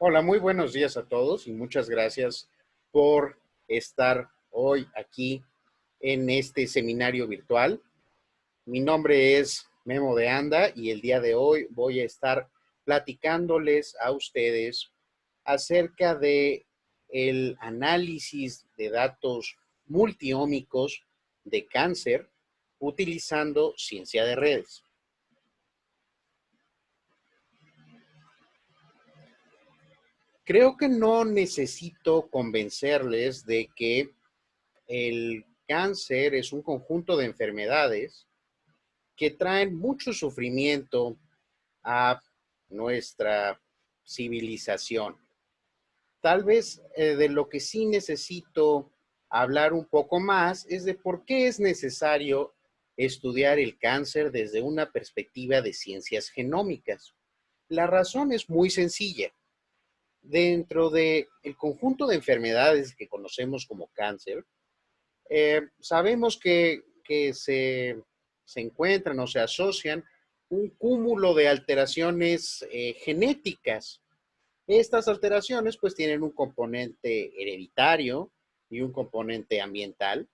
Hola, muy buenos días a todos y muchas gracias por estar hoy aquí en este seminario virtual. Mi nombre es Memo de Anda y el día de hoy voy a estar platicándoles a ustedes acerca de el análisis de datos multiómicos de cáncer utilizando ciencia de redes. Creo que no necesito convencerles de que el cáncer es un conjunto de enfermedades que traen mucho sufrimiento a nuestra civilización. Tal vez de lo que sí necesito hablar un poco más es de por qué es necesario estudiar el cáncer desde una perspectiva de ciencias genómicas. La razón es muy sencilla. Dentro del conjunto de enfermedades que conocemos como cáncer, sabemos que se encuentran o se asocian un cúmulo de alteraciones genéticas. Estas alteraciones pues tienen un componente hereditario y un componente ambiental,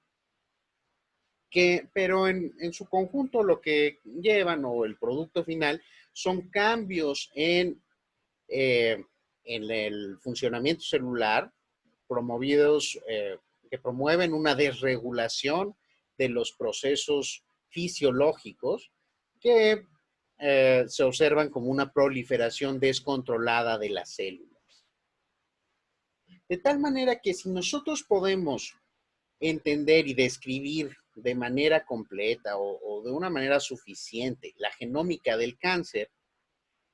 pero en su conjunto lo que llevan o el producto final son cambios eh, en el funcionamiento celular promovidos, que promueven una desregulación de los procesos fisiológicos que se observan como una proliferación descontrolada de las células. De tal manera que si nosotros podemos entender y describir de manera completa o de una manera suficiente la genómica del cáncer,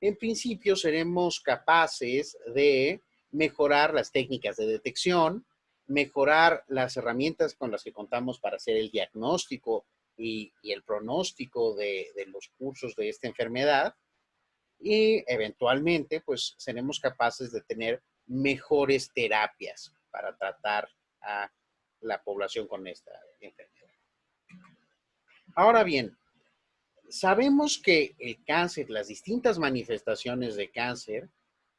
en principio seremos capaces de mejorar las técnicas de detección, mejorar las herramientas con las que contamos para hacer el diagnóstico y el pronóstico de los cursos de esta enfermedad y eventualmente pues seremos capaces de tener mejores terapias para tratar a la población con esta enfermedad. Ahora bien, sabemos que el cáncer, las distintas manifestaciones de cáncer,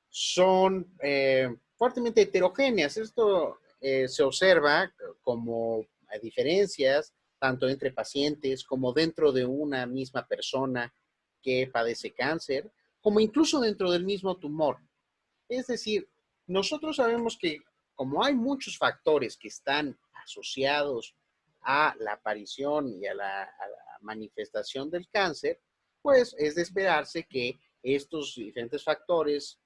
son fuertemente heterogéneas. Esto se observa como diferencias tanto entre pacientes como dentro de una misma persona que padece cáncer, como incluso dentro del mismo tumor. Es decir, nosotros sabemos que como hay muchos factores que están asociados a la aparición y a la manifestación del cáncer, pues es de esperarse que estos diferentes factores,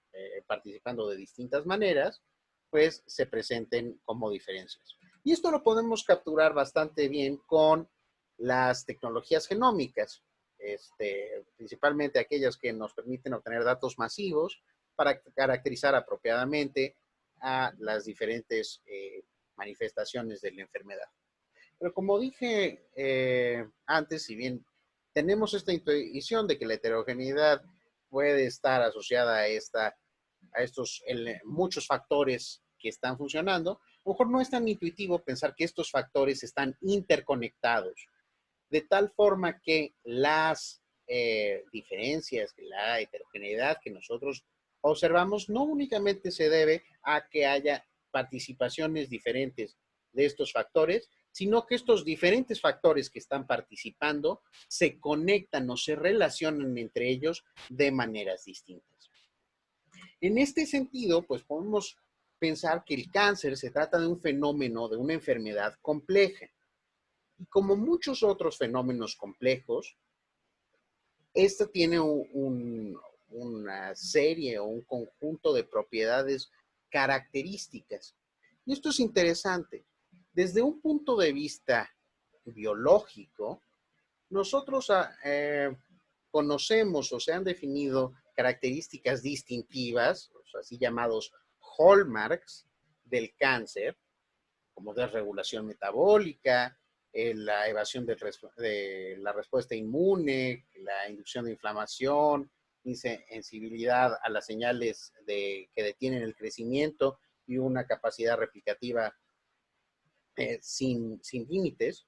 participando de distintas maneras, pues se presenten como diferencias. Y esto lo podemos capturar bastante bien con las tecnologías genómicas, principalmente aquellas que nos permiten obtener datos masivos para caracterizar apropiadamente a las diferentes manifestaciones de la enfermedad. Pero como dije antes, si bien tenemos esta intuición de que la heterogeneidad puede estar asociada a estos muchos factores que están funcionando, a lo mejor no es tan intuitivo pensar que estos factores están interconectados, de tal forma que las diferencias, la heterogeneidad que nosotros observamos no únicamente se debe a que haya participaciones diferentes de estos factores, sino que estos diferentes factores que están participando se conectan o se relacionan entre ellos de maneras distintas. En este sentido, pues podemos pensar que el cáncer se trata de un fenómeno, de una enfermedad compleja. Y como muchos otros fenómenos complejos, esta tiene una serie o un conjunto de propiedades características. Y esto es interesante. Desde un punto de vista biológico, nosotros conocemos o se han definido características distintivas, o sea, así llamados hallmarks del cáncer, como desregulación metabólica, la evasión de la respuesta inmune, la inducción de inflamación, insensibilidad a las señales que detienen el crecimiento y una capacidad replicativa sin límites.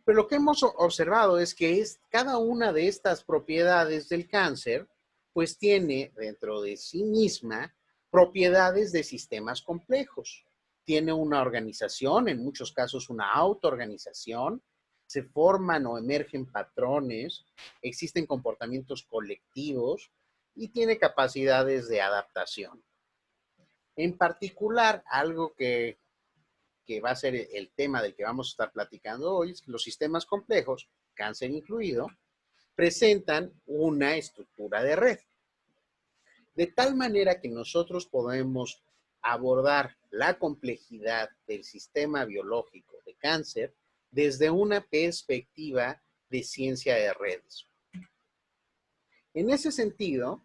Pero lo que hemos observado es que cada una de estas propiedades del cáncer, pues tiene dentro de sí misma propiedades de sistemas complejos. Tiene una organización, en muchos casos una autoorganización, se forman o emergen patrones, existen comportamientos colectivos y tiene capacidades de adaptación. En particular, algo que va a ser el tema del que vamos a estar platicando hoy es que los sistemas complejos, cáncer incluido, presentan una estructura de red. De tal manera que nosotros podemos abordar la complejidad del sistema biológico de cáncer desde una perspectiva de ciencia de redes. En ese sentido,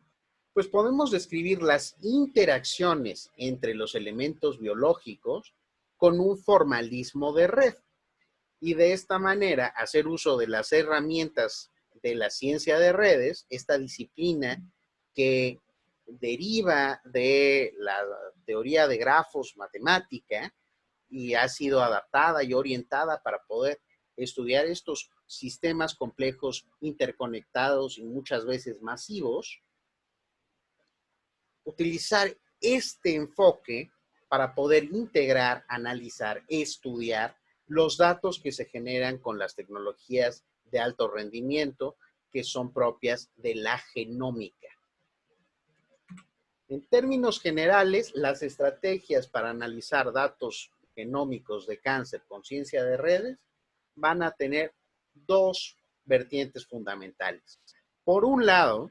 pues podemos describir las interacciones entre los elementos biológicos con un formalismo de red y de esta manera hacer uso de las herramientas de la ciencia de redes, esta disciplina que deriva de la teoría de grafos matemática y ha sido adaptada y orientada para poder estudiar estos sistemas complejos interconectados y muchas veces masivos, utilizar este enfoque para poder integrar, analizar, estudiar los datos que se generan con las tecnologías de alto rendimiento que son propias de la genómica. En términos generales, las estrategias para analizar datos genómicos de cáncer con ciencia de redes van a tener dos vertientes fundamentales. Por un lado,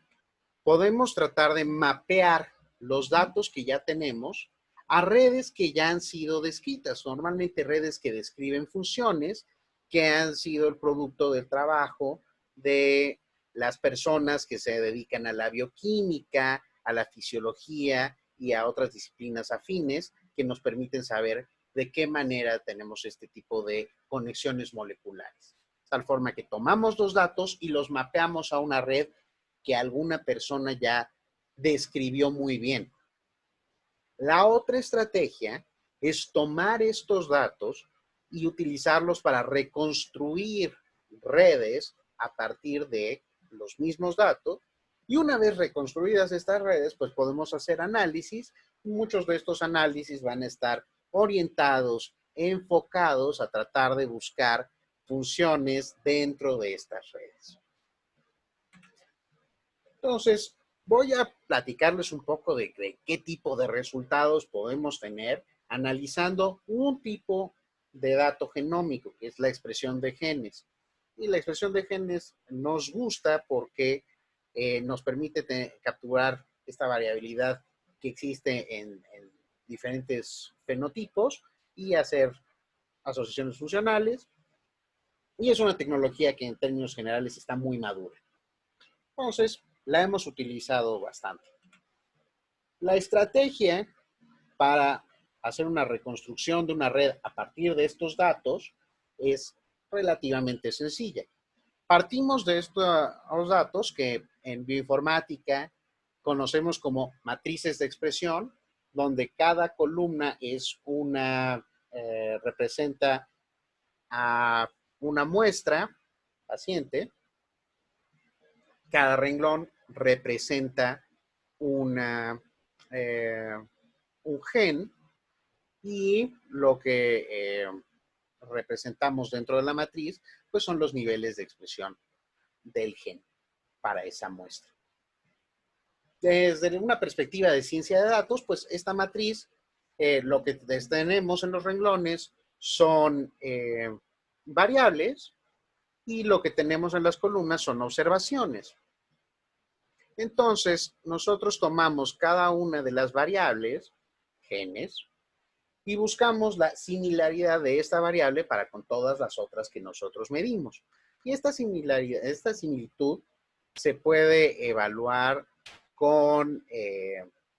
podemos tratar de mapear los datos que ya tenemos a redes que ya han sido descritas, normalmente redes que describen funciones que han sido el producto del trabajo de las personas que se dedican a la bioquímica, a la fisiología y a otras disciplinas afines que nos permiten saber de qué manera tenemos este tipo de conexiones moleculares. De tal forma que tomamos los datos y los mapeamos a una red que alguna persona ya describió muy bien. La otra estrategia es tomar estos datos y utilizarlos para reconstruir redes a partir de los mismos datos. Y una vez reconstruidas estas redes, pues podemos hacer análisis. Muchos de estos análisis van a estar orientados, enfocados a tratar de buscar funciones dentro de estas redes. Entonces, voy a platicarles un poco de qué tipo de resultados podemos tener analizando un tipo de dato genómico, que es la expresión de genes. Y la expresión de genes nos gusta porque nos permite capturar esta variabilidad que existe en diferentes fenotipos y hacer asociaciones funcionales. Y es una tecnología que en términos generales está muy madura. Entonces, la hemos utilizado bastante. La estrategia para hacer una reconstrucción de una red a partir de estos datos es relativamente sencilla. Partimos de estos datos que en bioinformática conocemos como matrices de expresión, donde cada columna es representa a una muestra paciente. Cada renglón representa eh, un gen y lo que representamos dentro de la matriz, pues son los niveles de expresión del gen para esa muestra. Desde una perspectiva de ciencia de datos, pues esta matriz, lo que tenemos en los renglones son variables y lo que tenemos en las columnas son observaciones. Entonces, nosotros tomamos cada una de las variables, genes, y buscamos la similaridad de esta variable para con todas las otras que nosotros medimos. Y esta similitud se puede evaluar con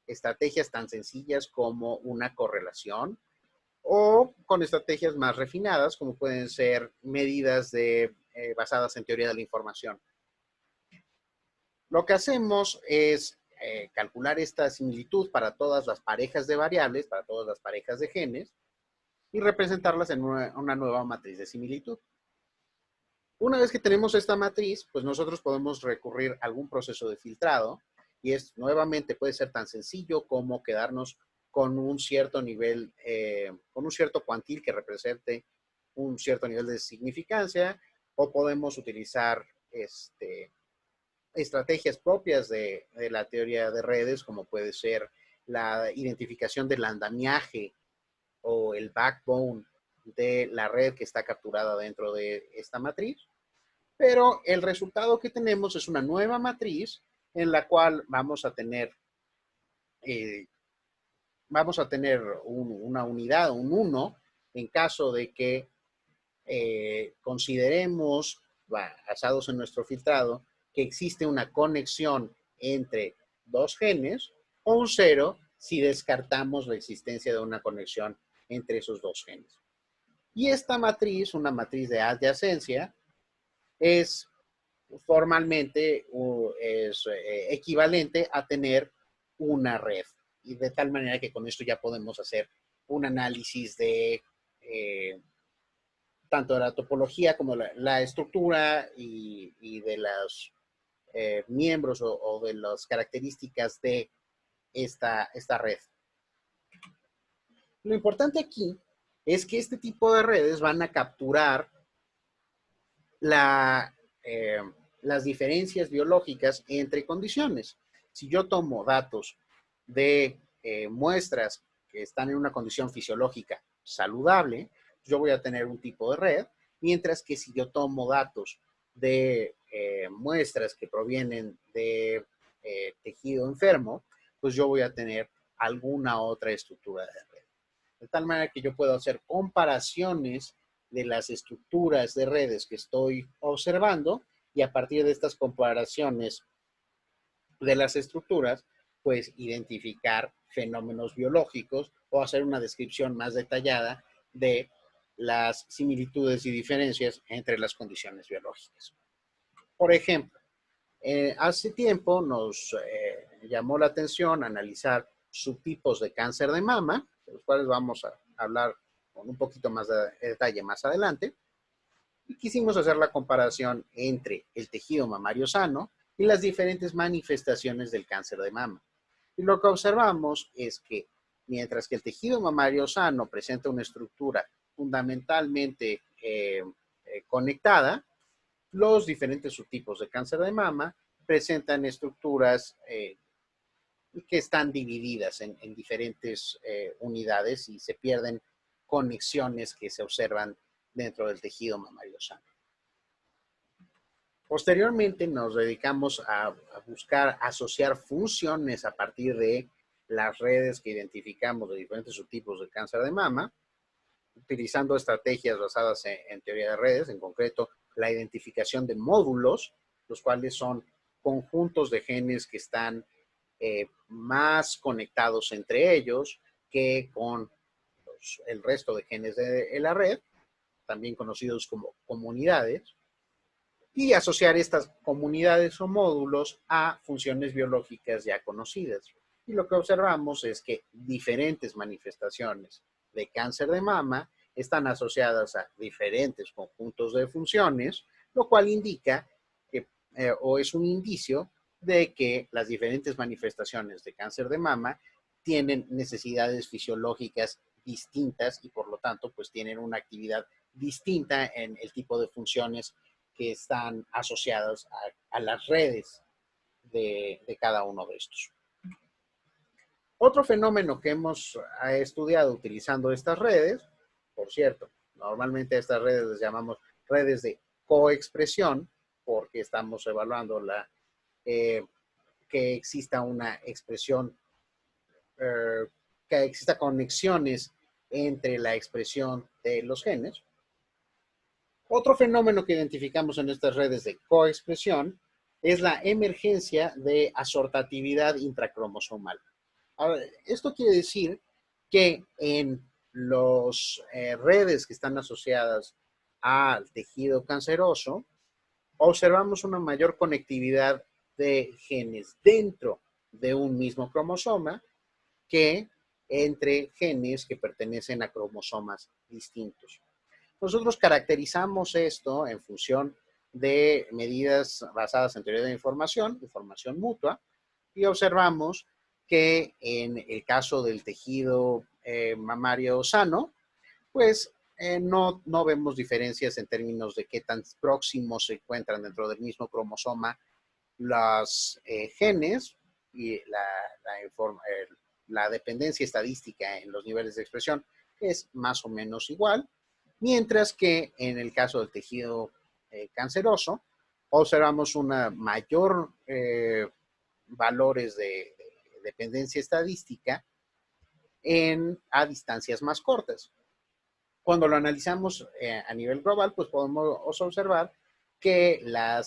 estrategias tan sencillas como una correlación o con estrategias más refinadas como pueden ser medidas basadas en teoría de la información. Lo que hacemos es calcular esta similitud para todas las parejas de variables, para todas las parejas de genes, y representarlas en una nueva matriz de similitud. Una vez que tenemos esta matriz, pues nosotros podemos recurrir a algún proceso de filtrado y es nuevamente puede ser tan sencillo como quedarnos con un cierto nivel, con un cierto cuantil que represente un cierto nivel de significancia, o podemos utilizar estrategias propias de la teoría de redes, como puede ser la identificación del andamiaje o el backbone de la red que está capturada dentro de esta matriz. Pero el resultado que tenemos es una nueva matriz en la cual eh, vamos a tener una unidad, un 1, en caso de que consideremos, basados en nuestro filtrado, que existe una conexión entre dos genes, o un 0 si descartamos la existencia de una conexión entre esos dos genes. Y esta matriz, una matriz de adyacencia, es formalmente es equivalente a tener una red. Y de tal manera que con esto ya podemos hacer un análisis de tanto de la topología como la estructura y de los miembros o de las características de esta red. Lo importante aquí es que este tipo de redes van a capturar la, eh, las diferencias biológicas entre condiciones. Si yo tomo datos de muestras que están en una condición fisiológica saludable, yo voy a tener un tipo de red, mientras que si yo tomo datos de muestras que provienen de tejido enfermo, pues yo voy a tener alguna otra estructura de red. De tal manera que yo puedo hacer comparaciones de las estructuras de redes que estoy observando, y a partir de estas comparaciones de las estructuras, pues identificar fenómenos biológicos o hacer una descripción más detallada de las similitudes y diferencias entre las condiciones biológicas. Por ejemplo, hace tiempo nos llamó la atención analizar subtipos de cáncer de mama, de los cuales vamos a hablar con un poquito más de detalle más adelante, y quisimos hacer la comparación entre el tejido mamario sano y las diferentes manifestaciones del cáncer de mama. Y lo que observamos es que mientras que el tejido mamario sano presenta una estructura fundamentalmente conectada, los diferentes subtipos de cáncer de mama presentan estructuras que están divididas en diferentes unidades y se pierden conexiones que se observan dentro del tejido mamario sano. Posteriormente nos dedicamos a buscar asociar funciones a partir de las redes que identificamos de diferentes subtipos de cáncer de mama, utilizando estrategias basadas en teoría de redes, en concreto la identificación de módulos, los cuales son conjuntos de genes que están más conectados entre ellos que con el resto de genes de la red, también conocidos como comunidades, y asociar estas comunidades o módulos a funciones biológicas ya conocidas. Y lo que observamos es que diferentes manifestaciones de cáncer de mama están asociadas a diferentes conjuntos de funciones, lo cual indica que, o es un indicio de que las diferentes manifestaciones de cáncer de mama tienen necesidades fisiológicas distintas y por lo tanto pues tienen una actividad distinta en el tipo de funciones que están asociadas a las redes de cada uno de estos. Otro fenómeno que hemos estudiado utilizando estas redes, por cierto, normalmente a estas redes les llamamos redes de coexpresión, porque estamos evaluando que exista una expresión, que exista conexiones entre la expresión de los genes. Otro fenómeno que identificamos en estas redes de coexpresión es la emergencia de asortatividad intracromosomal. Ahora, esto quiere decir que en las redes que están asociadas al tejido canceroso, observamos una mayor conectividad de genes dentro de un mismo cromosoma que entre genes que pertenecen a cromosomas distintos. Nosotros caracterizamos esto en función de medidas basadas en teoría de información mutua, y observamos que en el caso del tejido mamario sano, pues no vemos diferencias en términos de qué tan próximos se encuentran dentro del mismo cromosoma los genes y la dependencia estadística en los niveles de expresión es más o menos igual, mientras que en el caso del tejido canceroso observamos una mayor valores de dependencia estadística a distancias más cortas. Cuando lo analizamos a nivel global, pues podemos observar que la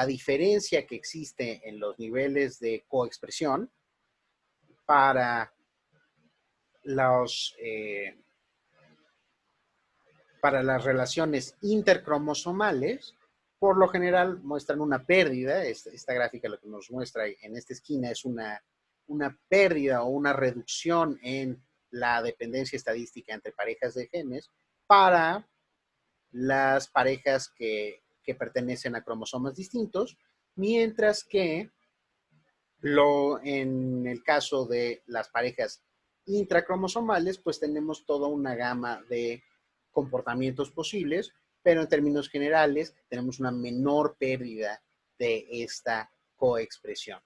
diferencia que existe en los niveles de coexpresión para los, para las relaciones intercromosomales, por lo general muestran una pérdida. Esta gráfica lo que nos muestra en esta esquina es una pérdida o una reducción en la dependencia estadística entre parejas de genes para las parejas que pertenecen a cromosomas distintos, mientras que en el caso de las parejas intracromosomales, pues tenemos toda una gama de comportamientos posibles, pero en términos generales tenemos una menor pérdida de esta coexpresión.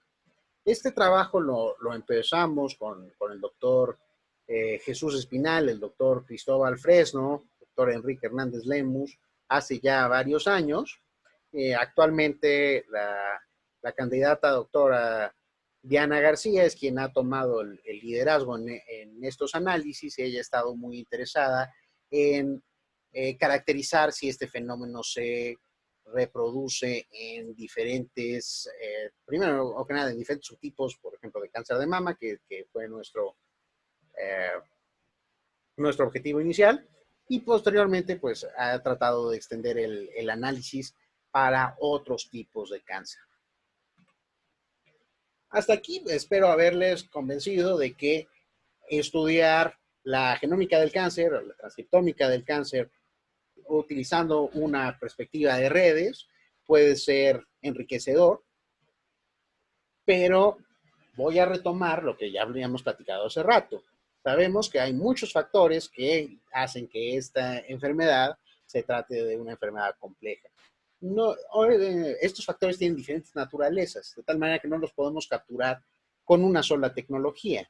Este trabajo lo empezamos con el doctor Jesús Espinal, el doctor Cristóbal Fresno, el doctor Enrique Hernández Lemus, hace ya varios años. Actualmente la candidata doctora Diana García es quien ha tomado el liderazgo en estos análisis. Ella ha estado muy interesada en caracterizar si este fenómeno se reproduce en diferentes, primero o que nada, en diferentes subtipos, por ejemplo, de cáncer de mama, que fue eh, nuestro objetivo inicial, y posteriormente, pues, ha tratado de extender el análisis para otros tipos de cáncer. Hasta aquí espero haberles convencido de que estudiar la genómica del cáncer, la transcriptómica del cáncer, utilizando una perspectiva de redes, puede ser enriquecedor, pero voy a retomar lo que ya habíamos platicado hace rato. Sabemos que hay muchos factores que hacen que esta enfermedad se trate de una enfermedad compleja. No, estos factores tienen diferentes naturalezas, de tal manera que no los podemos capturar con una sola tecnología.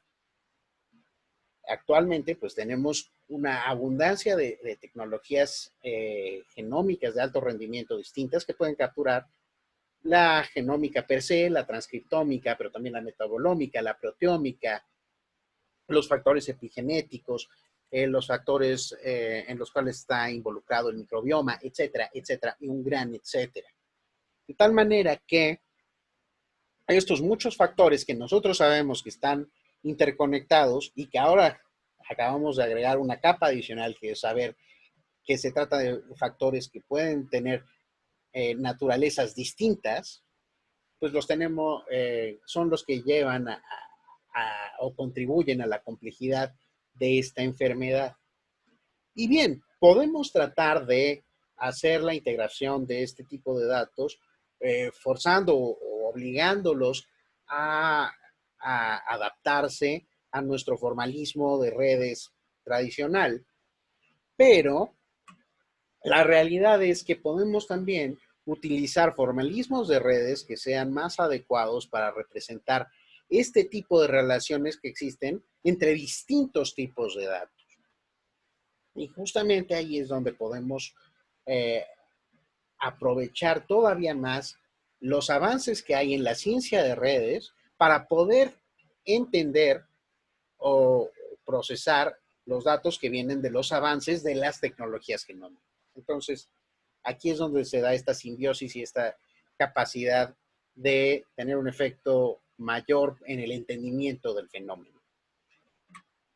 Actualmente, pues tenemos una abundancia de tecnologías genómicas de alto rendimiento distintas que pueden capturar la genómica per se, la transcriptómica, pero también la metabolómica, la proteómica, los factores epigenéticos, los factores en los cuales está involucrado el microbioma, etcétera, etcétera, y un gran etcétera. De tal manera que estos muchos factores que nosotros sabemos que están interconectados y que ahora acabamos de agregar una capa adicional, que es saber que se trata de factores que pueden tener naturalezas distintas, pues los tenemos, son los que llevan o contribuyen a la complejidad de esta enfermedad. Y bien, podemos tratar de hacer la integración de este tipo de datos, forzando o obligándolos a, a adaptarse a nuestro formalismo de redes tradicional, pero la realidad es que podemos también utilizar formalismos de redes que sean más adecuados para representar este tipo de relaciones que existen entre distintos tipos de datos. Y justamente ahí es donde podemos eh, aprovechar todavía más los avances que hay en la ciencia de redes para poder entender o procesar los datos que vienen de los avances de las tecnologías genómicas. Entonces, aquí es donde se da esta simbiosis y esta capacidad de tener un efecto mayor en el entendimiento del fenómeno.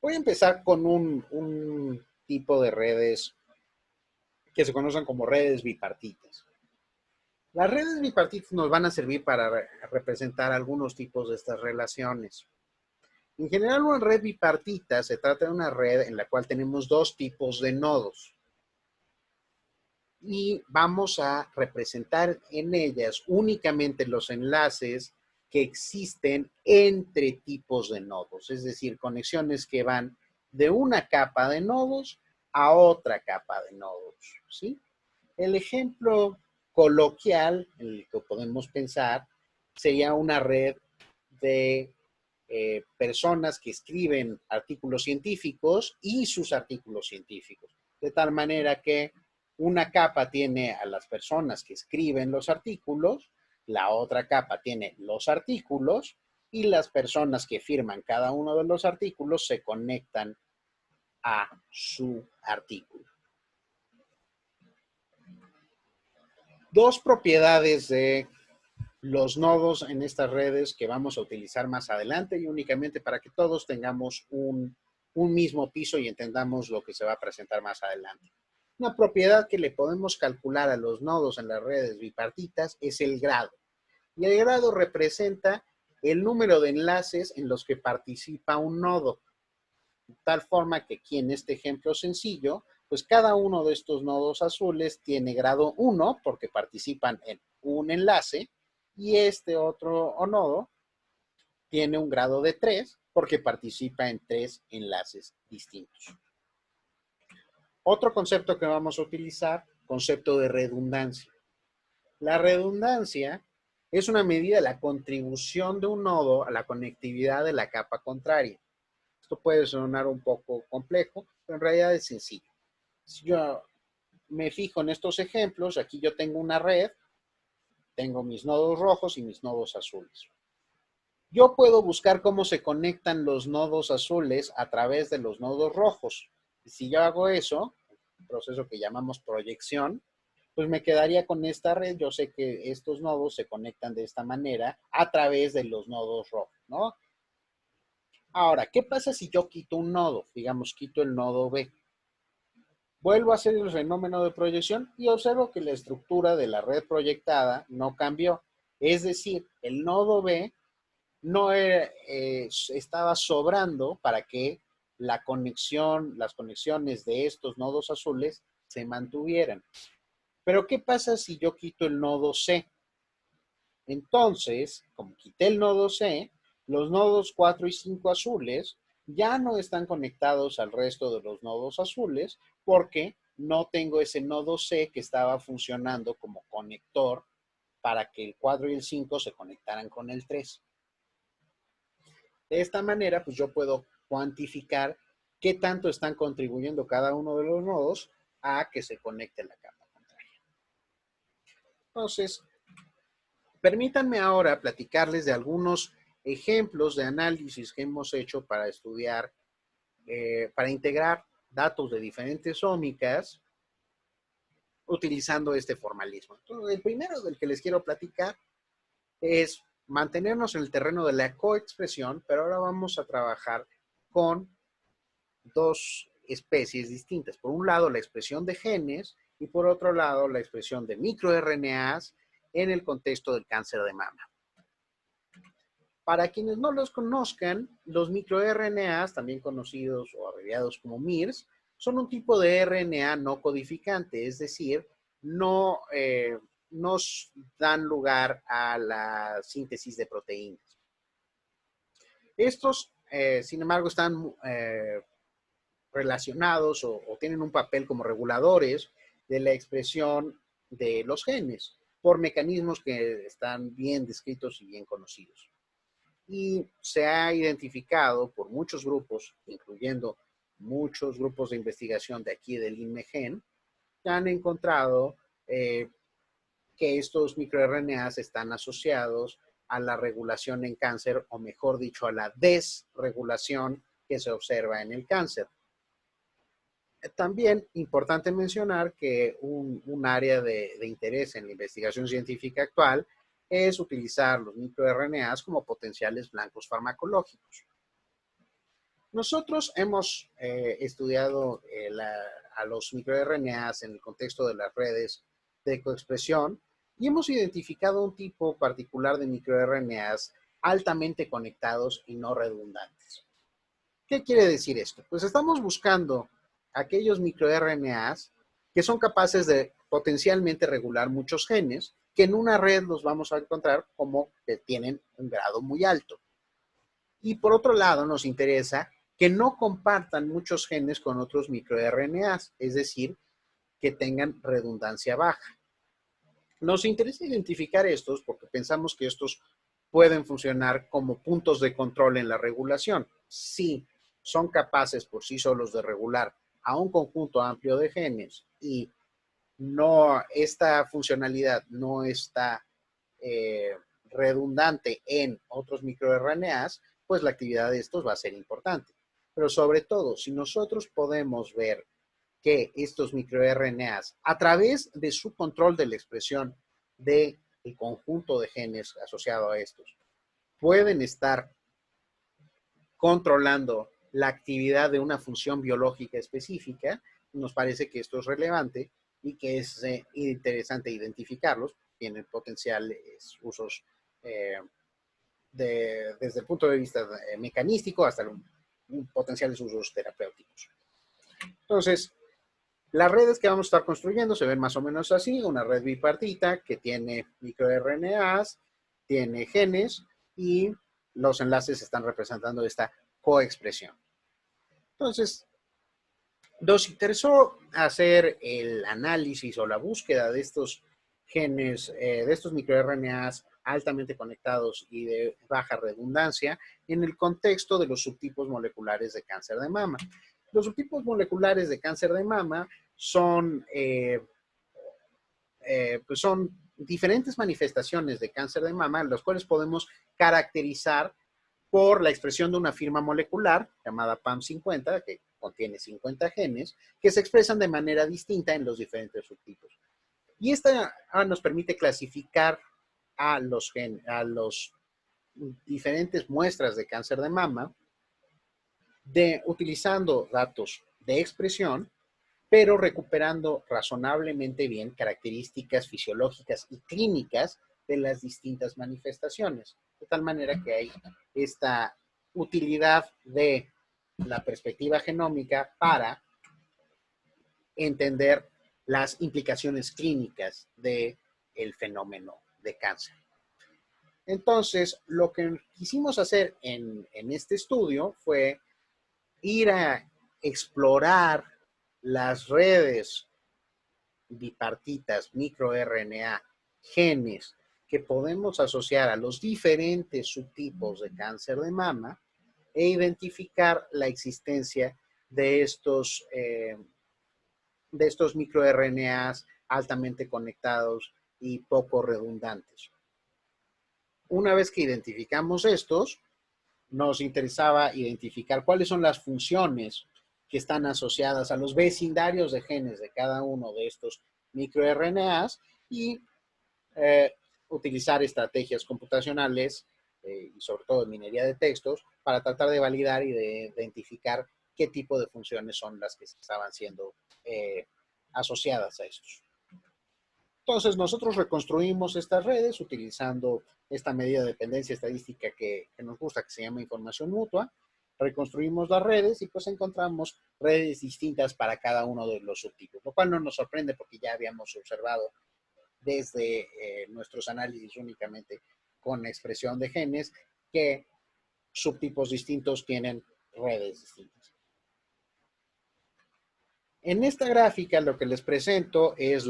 Voy a empezar con un tipo de redes que se conocen como redes bipartitas. Las redes bipartitas nos van a servir para representar algunos tipos de estas relaciones. En general, una red bipartita se trata de una red en la cual tenemos dos tipos de nodos. y vamos a representar en ellas únicamente los enlaces que existen entre tipos de nodos, es decir, conexiones que van de una capa de nodos a otra capa de nodos, ¿sí? El ejemplo coloquial en el que podemos pensar sería una red de personas que escriben artículos científicos y sus artículos científicos, de tal manera que una capa tiene a las personas que escriben los artículos, la otra capa tiene los artículos y las personas que firman cada uno de los artículos se conectan a su artículo. Dos propiedades de los nodos en estas redes que vamos a utilizar más adelante y únicamente para que todos tengamos un mismo piso y entendamos lo que se va a presentar más adelante. Una propiedad que le podemos calcular a los nodos en las redes bipartitas es el grado. Y el grado representa el número de enlaces en los que participa un nodo. De tal forma que aquí en este ejemplo sencillo, pues cada uno de estos nodos azules tiene grado 1 porque participan en un enlace y este otro nodo tiene un grado de 3 porque participa en 3 enlaces distintos. Otro concepto que vamos a utilizar, concepto de redundancia. La redundancia es una medida de la contribución de un nodo a la conectividad de la capa contraria. Esto puede sonar un poco complejo, pero en realidad es sencillo. Si yo me fijo en estos ejemplos, aquí yo tengo una red, tengo mis nodos rojos y mis nodos azules. Yo puedo buscar cómo se conectan los nodos azules a través de los nodos rojos. Y si yo hago eso, un proceso que llamamos proyección, pues me quedaría con esta red. Yo sé que estos nodos se conectan de esta manera a través de los nodos rojos, ¿no? Ahora, ¿qué pasa si yo quito un nodo? Digamos, quito el nodo B. Vuelvo a hacer el fenómeno de proyección y observo que la estructura de la red proyectada no cambió. Es decir, el nodo B no estaba sobrando para que la conexión, las conexiones de estos nodos azules se mantuvieran. Pero ¿qué pasa si yo quito el nodo C? Entonces, como quité el nodo C, los nodos 4 y 5 azules ya no están conectados al resto de los nodos azules porque no tengo ese nodo C que estaba funcionando como conector para que el 4 y el 5 se conectaran con el 3. De esta manera, pues yo puedo cuantificar qué tanto están contribuyendo cada uno de los nodos a que se conecte la capa contraria. Entonces, permítanme ahora platicarles de algunos ejemplos de análisis que hemos hecho para estudiar, para integrar datos de diferentes ómicas utilizando este formalismo. Entonces, el primero del que les quiero platicar es mantenernos en el terreno de la coexpresión, pero ahora vamos a trabajar con dos especies distintas. Por un lado, la expresión de genes y por otro lado, la expresión de microRNAs en el contexto del cáncer de mama. Para quienes no los conozcan, los microRNAs, también conocidos o abreviados como MIRS, son un tipo de RNA no codificante, es decir, no nos dan lugar a la síntesis de proteínas. Estos, sin embargo, están relacionados o tienen un papel como reguladores de la expresión de los genes por mecanismos que están bien descritos y bien conocidos. Y se ha identificado por muchos grupos, incluyendo muchos grupos de investigación de aquí del INMEGEN, que han encontrado que estos microRNAs están asociados a la regulación en cáncer, o mejor dicho, a la desregulación que se observa en el cáncer. También importante mencionar que un área de interés en la investigación científica actual es utilizar los microRNAs como potenciales blancos farmacológicos. Nosotros hemos estudiado a los microRNAs en el contexto de las redes de coexpresión y hemos identificado un tipo particular de microRNAs altamente conectados y no redundantes. ¿Qué quiere decir esto? Pues estamos buscando aquellos microRNAs que son capaces de potencialmente regular muchos genes que en una red los vamos a encontrar como que tienen un grado muy alto. Y por otro lado, nos interesa que no compartan muchos genes con otros microRNAs, es decir, que tengan redundancia baja. Nos interesa identificar estos porque pensamos que estos pueden funcionar como puntos de control en la regulación. Si son capaces por sí solos de regular a un conjunto amplio de genes y esta funcionalidad no está redundante en otros microRNAs, pues la actividad de estos va a ser importante. Pero sobre todo, si nosotros podemos ver que estos microRNAs, a través de su control de la expresión del conjunto de genes asociado a estos, pueden estar controlando la actividad de una función biológica específica, nos parece que esto es relevante y que es interesante identificarlos. Tienen potenciales usos desde el punto de vista mecanístico hasta potenciales usos terapéuticos. Entonces, las redes que vamos a estar construyendo se ven más o menos así, una red bipartita que tiene microRNAs, tiene genes y los enlaces están representando esta coexpresión. Entonces, nos interesó hacer el análisis o la búsqueda de estos genes, de estos microRNAs altamente conectados y de baja redundancia en el contexto de los subtipos moleculares de cáncer de mama. Los subtipos moleculares de cáncer de mama son, pues son diferentes manifestaciones de cáncer de mama, las cuales podemos caracterizar por la expresión de una firma molecular llamada PAM50, que contiene 50 genes, que se expresan de manera distinta en los diferentes subtipos. Y esta nos permite clasificar a los diferentes muestras de cáncer de mama utilizando datos de expresión, pero recuperando razonablemente bien características fisiológicas y clínicas de las distintas manifestaciones, de tal manera que hay esta utilidad de la perspectiva genómica para entender las implicaciones clínicas del fenómeno de cáncer. Entonces, lo que quisimos hacer en este estudio fue ir a explorar las redes bipartitas, microRNA, genes que podemos asociar a los diferentes subtipos de cáncer de mama e identificar la existencia de estos microRNAs altamente conectados y poco redundantes. Una vez que identificamos estos, nos interesaba identificar cuáles son las funciones que están asociadas a los vecindarios de genes de cada uno de estos microRNAs y utilizar estrategias computacionales y sobre todo en minería de textos para tratar de validar y de identificar qué tipo de funciones son las que estaban siendo asociadas a estos. Entonces, nosotros reconstruimos estas redes utilizando esta medida de dependencia estadística que nos gusta, que se llama información mutua. Reconstruimos las redes y pues encontramos redes distintas para cada uno de los subtipos, lo cual no nos sorprende porque ya habíamos observado desde nuestros análisis únicamente con expresión de genes que subtipos distintos tienen redes distintas. En esta gráfica lo que les presento es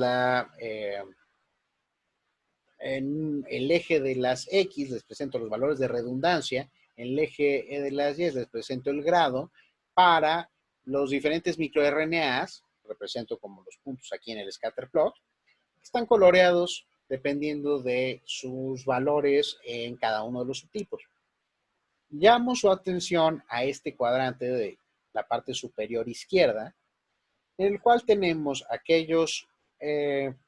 en el eje de las X les presento los valores de redundancia, en el eje de las Y les presento el grado para los diferentes microRNAs, represento como los puntos aquí en el scatter plot, que están coloreados dependiendo de sus valores en cada uno de los subtipos. Llamo su atención a este cuadrante de la parte superior izquierda, en el cual tenemos aquellos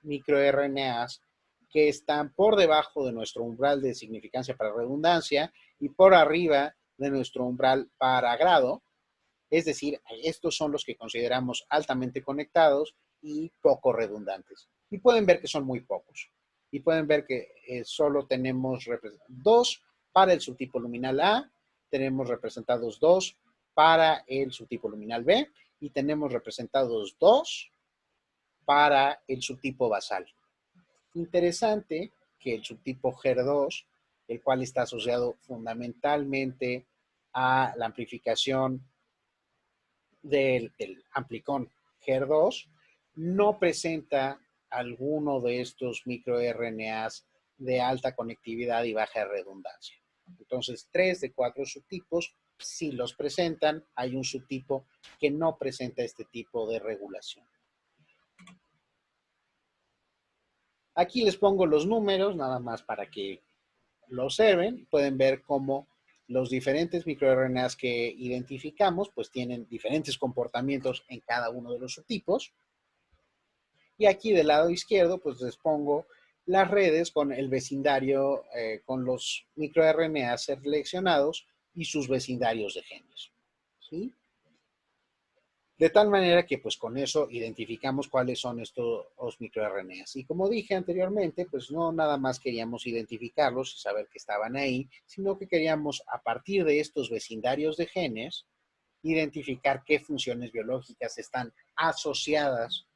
microRNAs que están por debajo de nuestro umbral de significancia para redundancia y por arriba de nuestro umbral para grado. Es decir, estos son los que consideramos altamente conectados y poco redundantes. Y pueden ver que son muy pocos. Y pueden ver que solo tenemos 2 para el subtipo luminal A, tenemos representados 2 para el subtipo luminal B y tenemos representados 2 para el subtipo basal. Interesante que el subtipo HER2, el cual está asociado fundamentalmente a la amplificación del amplicón HER2, no presenta alguno de estos microRNAs de alta conectividad y baja redundancia. Entonces, 3 de 4 subtipos sí los presentan. Hay un subtipo que no presenta este tipo de regulación. Aquí les pongo los números, nada más para que lo observen. Pueden ver cómo los diferentes microRNAs que identificamos pues tienen diferentes comportamientos en cada uno de los subtipos. Y aquí del lado izquierdo pues les pongo las redes con el vecindario, con los microRNAs seleccionados y sus vecindarios de genes. ¿Sí? De tal manera que pues con eso identificamos cuáles son estos microRNAs. Y como dije anteriormente, pues no nada más queríamos identificarlos y saber que estaban ahí, sino que queríamos a partir de estos vecindarios de genes, identificar qué funciones biológicas están asociadas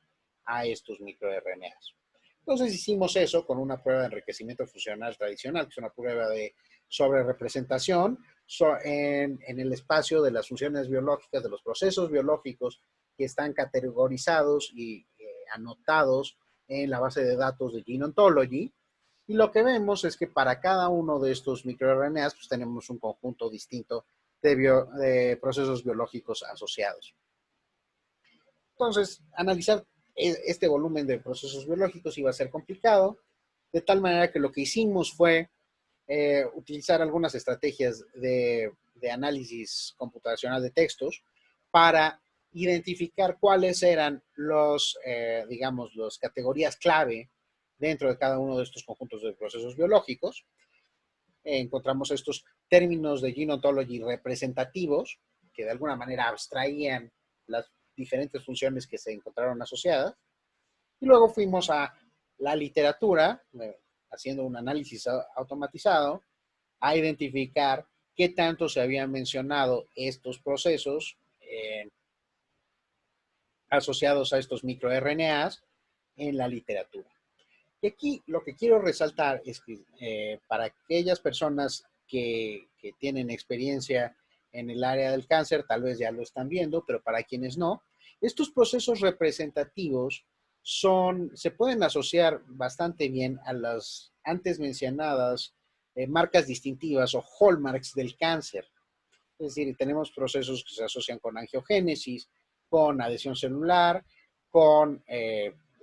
a estos microRNAs. Entonces hicimos eso con una prueba de enriquecimiento funcional tradicional, que es una prueba de sobrerepresentación en el espacio de las funciones biológicas, de los procesos biológicos que están categorizados y anotados en la base de datos de Gene Ontology. Y lo que vemos es que para cada uno de estos microRNAs pues tenemos un conjunto distinto de procesos biológicos asociados. Entonces, analizar este volumen de procesos biológicos iba a ser complicado, de tal manera que lo que hicimos fue utilizar algunas estrategias de análisis computacional de textos para identificar cuáles eran digamos, las categorías clave dentro de cada uno de estos conjuntos de procesos biológicos. Encontramos estos términos de Gene Ontology representativos que de alguna manera abstraían las diferentes funciones que se encontraron asociadas. Y luego fuimos a la literatura, haciendo un análisis automatizado, a identificar qué tanto se habían mencionado estos procesos asociados a estos microRNAs en la literatura. Y aquí lo que quiero resaltar es que para aquellas personas que tienen experiencia en el área del cáncer, tal vez ya lo están viendo, pero para quienes no, estos procesos representativos se pueden asociar bastante bien a las antes mencionadas marcas distintivas o hallmarks del cáncer. Es decir, tenemos procesos que se asocian con angiogénesis, con adhesión celular, con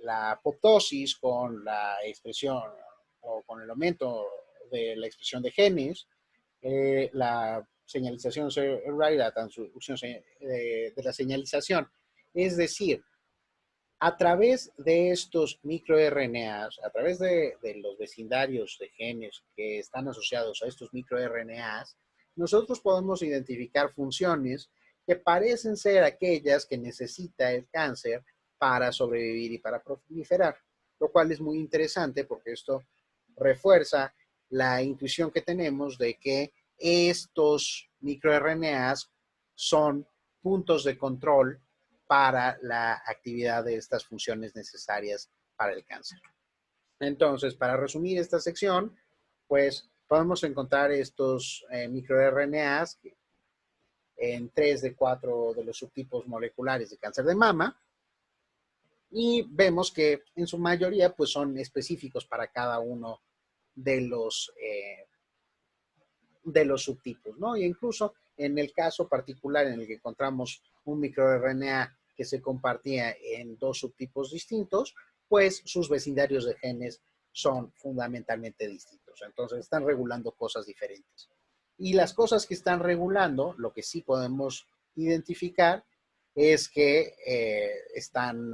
la apoptosis, con la expresión o con el aumento de la expresión de genes, la señalización celular y la transducción de la señalización. Es decir, a través de estos microRNAs, a través de los vecindarios de genes que están asociados a estos microRNAs, nosotros podemos identificar funciones que parecen ser aquellas que necesita el cáncer para sobrevivir y para proliferar, lo cual es muy interesante porque esto refuerza la intuición que tenemos de que estos microRNAs son puntos de control para la actividad de estas funciones necesarias para el cáncer. Entonces, para resumir esta sección, pues podemos encontrar estos microRNAs en 3 de 4 de los subtipos moleculares de cáncer de mama y vemos que en su mayoría pues son específicos para cada uno de los subtipos, ¿no? Y incluso en el caso particular en el que encontramos un microRNA que se compartía en dos subtipos distintos, pues sus vecindarios de genes son fundamentalmente distintos. Entonces están regulando cosas diferentes. Y las cosas que están regulando, lo que sí podemos identificar es que están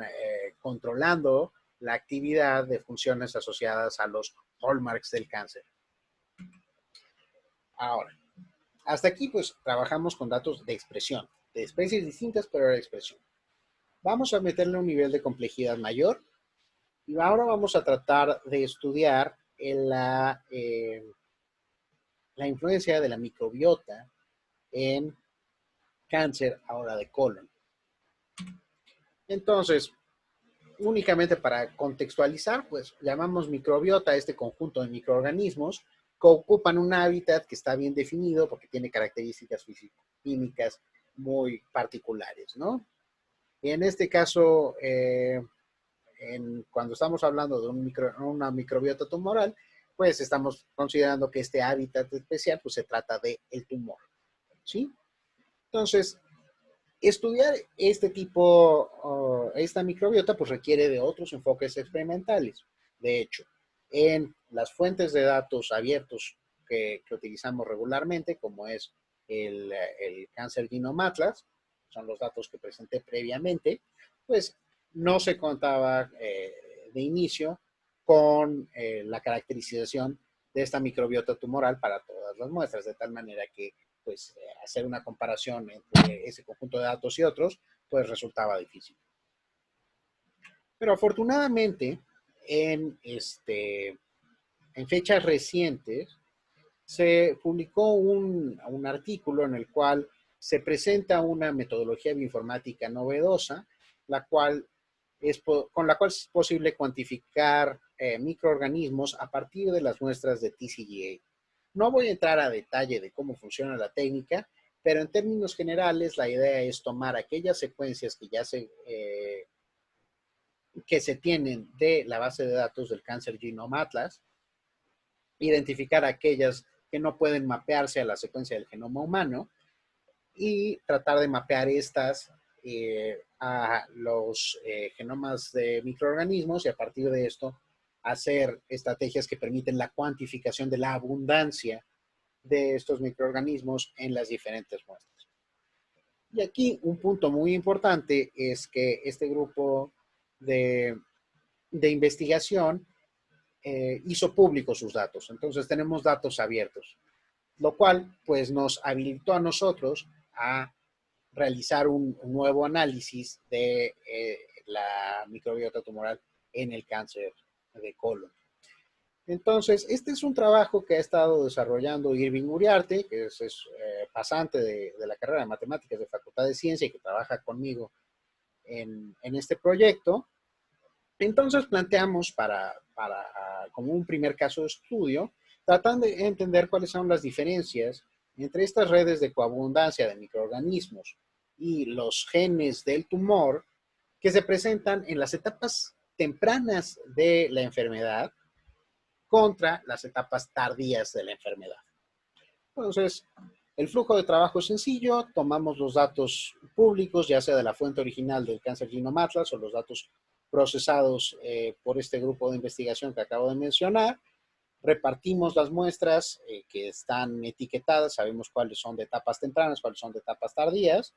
controlando la actividad de funciones asociadas a los hallmarks del cáncer. Ahora, hasta aquí pues trabajamos con datos de expresión, de especies distintas pero de expresión. Vamos a meterle un nivel de complejidad mayor y ahora vamos a tratar de estudiar la influencia de la microbiota en cáncer ahora de colon. Entonces, únicamente para contextualizar, pues llamamos microbiota a este conjunto de microorganismos que ocupan un hábitat que está bien definido porque tiene características físico-químicas muy particulares, ¿no? Y en este caso, cuando estamos hablando de una microbiota tumoral, pues estamos considerando que este hábitat especial, pues se trata del tumor, ¿sí? Entonces, estudiar este tipo, esta microbiota, pues requiere de otros enfoques experimentales. De hecho, en las fuentes de datos abiertos que utilizamos regularmente, como es el Cancer Genome Atlas, son los datos que presenté previamente, pues no se contaba de inicio con la caracterización de esta microbiota tumoral para todas las muestras, de tal manera que pues hacer una comparación entre ese conjunto de datos y otros, pues resultaba difícil. Pero afortunadamente, en fechas recientes, se publicó un artículo en el cual se presenta una metodología bioinformática novedosa, la cual con la cual es posible cuantificar microorganismos a partir de las muestras de TCGA. No voy a entrar a detalle de cómo funciona la técnica, pero en términos generales la idea es tomar aquellas secuencias que se tienen de la base de datos del Cancer Genome Atlas, identificar aquellas que no pueden mapearse a la secuencia del genoma humano y tratar de mapear estas a los genomas de microorganismos y a partir de esto hacer estrategias que permiten la cuantificación de la abundancia de estos microorganismos en las diferentes muestras. Y aquí un punto muy importante es que este grupo de, de investigación hizo públicos sus datos. Entonces tenemos datos abiertos, lo cual pues nos habilitó a nosotros a realizar un nuevo análisis de la microbiota tumoral en el cáncer de colon. Entonces, este es un trabajo que ha estado desarrollando Irving Uriarte, que es pasante de la carrera de matemáticas de Facultad de Ciencia y que trabaja conmigo en este proyecto. Entonces planteamos como un primer caso de estudio, tratando de entender cuáles son las diferencias entre estas redes de coabundancia de microorganismos y los genes del tumor que se presentan en las etapas tempranas de la enfermedad contra las etapas tardías de la enfermedad. Entonces, el flujo de trabajo es sencillo, tomamos los datos públicos, ya sea de la fuente original del Cancer Genome Atlas o los datos procesados por este grupo de investigación que acabo de mencionar, repartimos las muestras que están etiquetadas, sabemos cuáles son de etapas tempranas, cuáles son de etapas tardías,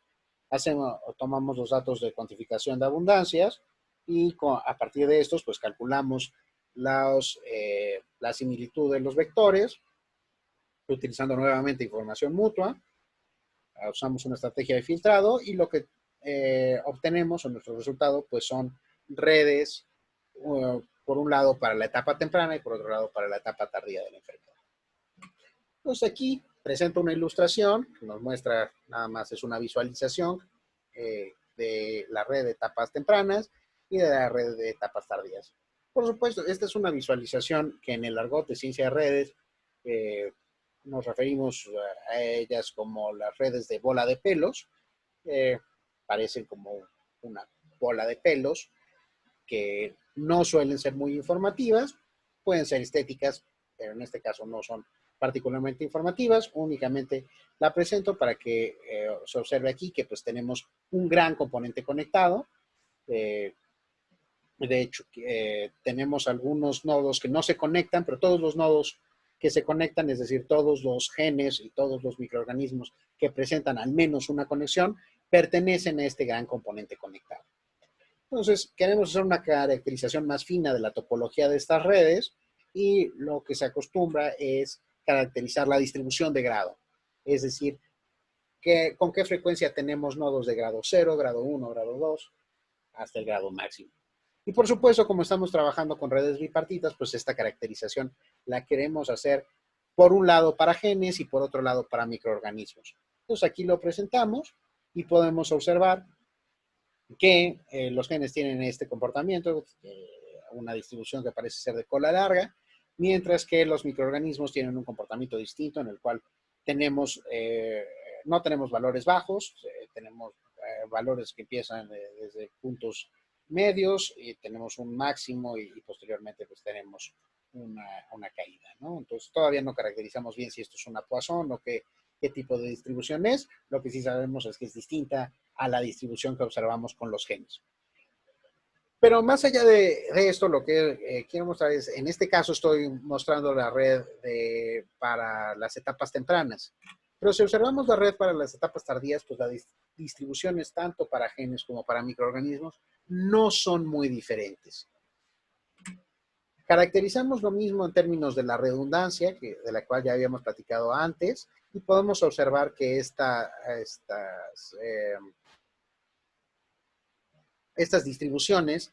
tomamos los datos de cuantificación de abundancias y a partir de estos pues calculamos la similitud de los vectores, utilizando nuevamente información mutua, usamos una estrategia de filtrado y lo que obtenemos o nuestro resultado pues son redes, por un lado para la etapa temprana y por otro lado para la etapa tardía de la enfermedad. Entonces aquí presento una ilustración que nos muestra, nada más es una visualización de la red de etapas tempranas y de la red de etapas tardías. Por supuesto, esta es una visualización que en el argot de ciencia de redes nos referimos a ellas como las redes de bola de pelos. Parecen como una bola de pelos que no suelen ser muy informativas, pueden ser estéticas, pero en este caso no son particularmente informativas, únicamente la presento para que se observe aquí que pues tenemos un gran componente conectado. De hecho, tenemos algunos nodos que no se conectan, pero todos los nodos que se conectan, es decir, todos los genes y todos los microorganismos que presentan al menos una conexión, pertenecen a este gran componente conectado. Entonces, queremos hacer una caracterización más fina de la topología de estas redes y lo que se acostumbra es caracterizar la distribución de grado, es decir, con qué frecuencia tenemos nodos de grado 0, grado 1, grado 2, hasta el grado máximo. Y por supuesto, como estamos trabajando con redes bipartitas, pues esta caracterización la queremos hacer por un lado para genes y por otro lado para microorganismos. Entonces aquí lo presentamos y podemos observar que los genes tienen este comportamiento, una distribución que parece ser de cola larga, mientras que los microorganismos tienen un comportamiento distinto en el cual tenemos, no tenemos valores bajos, tenemos valores que empiezan desde puntos medios y tenemos un máximo y posteriormente pues tenemos una caída, ¿no? Entonces todavía no caracterizamos bien si esto es una Poisson o qué tipo de distribución es. Lo que sí sabemos es que es distinta a la distribución que observamos con los genes. Pero más allá de esto, lo que quiero mostrar es, en este caso estoy mostrando la red para las etapas tempranas. Pero si observamos la red para las etapas tardías, pues las distribuciones tanto para genes como para microorganismos no son muy diferentes. Caracterizamos lo mismo en términos de la redundancia, de la cual ya habíamos platicado antes, y podemos observar que estas distribuciones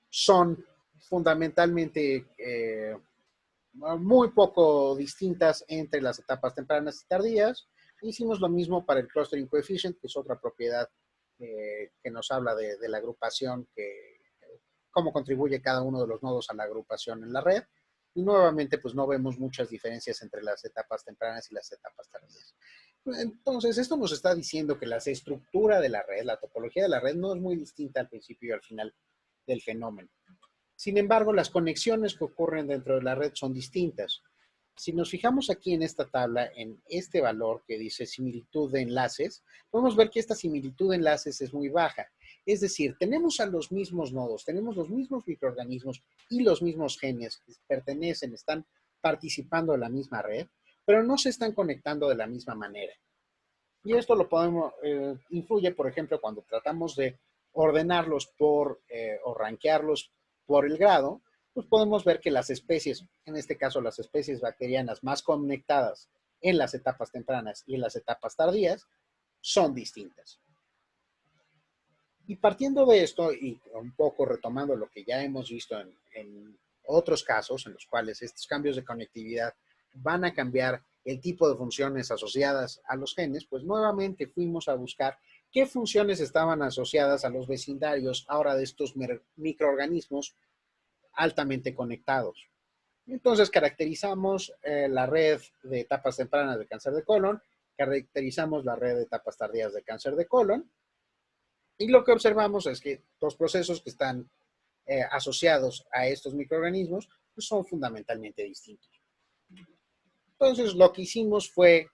son fundamentalmente muy poco distintas entre las etapas tempranas y tardías. Hicimos lo mismo para el clustering coefficient, que es otra propiedad que nos habla de la agrupación, cómo contribuye cada uno de los nodos a la agrupación en la red. Y nuevamente, pues no vemos muchas diferencias entre las etapas tempranas y las etapas tardías. Entonces, esto nos está diciendo que la estructura de la red, la topología de la red, no es muy distinta al principio y al final del fenómeno. Sin embargo, las conexiones que ocurren dentro de la red son distintas. Si nos fijamos aquí en esta tabla, en este valor que dice similitud de enlaces, podemos ver que esta similitud de enlaces es muy baja. Es decir, tenemos a los mismos nodos, tenemos los mismos microorganismos y los mismos genes que pertenecen, están participando de la misma red, pero no se están conectando de la misma manera. Y esto lo podemos, influye, por ejemplo, cuando tratamos de ordenarlos o rankearlos por el grado, pues podemos ver que las especies, en este caso las especies bacterianas más conectadas en las etapas tempranas y en las etapas tardías, son distintas. Y partiendo de esto y un poco retomando lo que ya hemos visto en otros casos en los cuales estos cambios de conectividad van a cambiar el tipo de funciones asociadas a los genes, pues nuevamente fuimos a buscar qué funciones estaban asociadas a los vecindarios ahora de estos microorganismos altamente conectados. Entonces caracterizamos la red de etapas tempranas de cáncer de colon, caracterizamos la red de etapas tardías de cáncer de colon, y lo que observamos es que los procesos que están asociados a estos microorganismos pues son fundamentalmente distintos. Entonces, lo que hicimos fue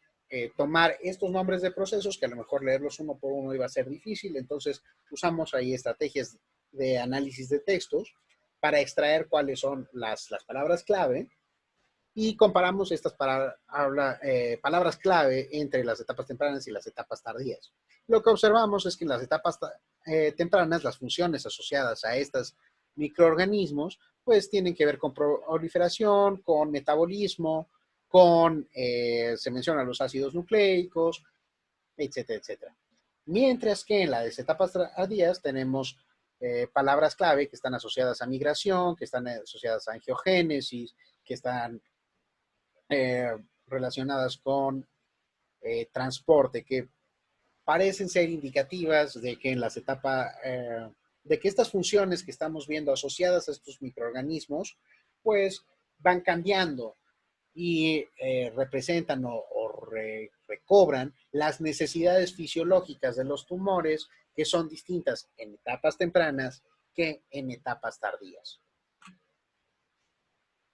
tomar estos nombres de procesos, que a lo mejor leerlos uno por uno iba a ser difícil, entonces usamos ahí estrategias de análisis de textos para extraer cuáles son las palabras clave y comparamos estas palabras clave entre las etapas tempranas y las etapas tardías. Lo que observamos es que en las etapas tempranas las funciones asociadas a estos microorganismos pues tienen que ver con proliferación, con metabolismo, se mencionan los ácidos nucleicos, etcétera, etcétera. Mientras que en las etapas tardías tenemos palabras clave que están asociadas a migración, que están asociadas a angiogénesis, que están eh, relacionadas con transporte, que parecen ser indicativas de que en las etapas, de que estas funciones que estamos viendo asociadas a estos microorganismos, pues van cambiando y representan recobran las necesidades fisiológicas de los tumores que son distintas en etapas tempranas que en etapas tardías.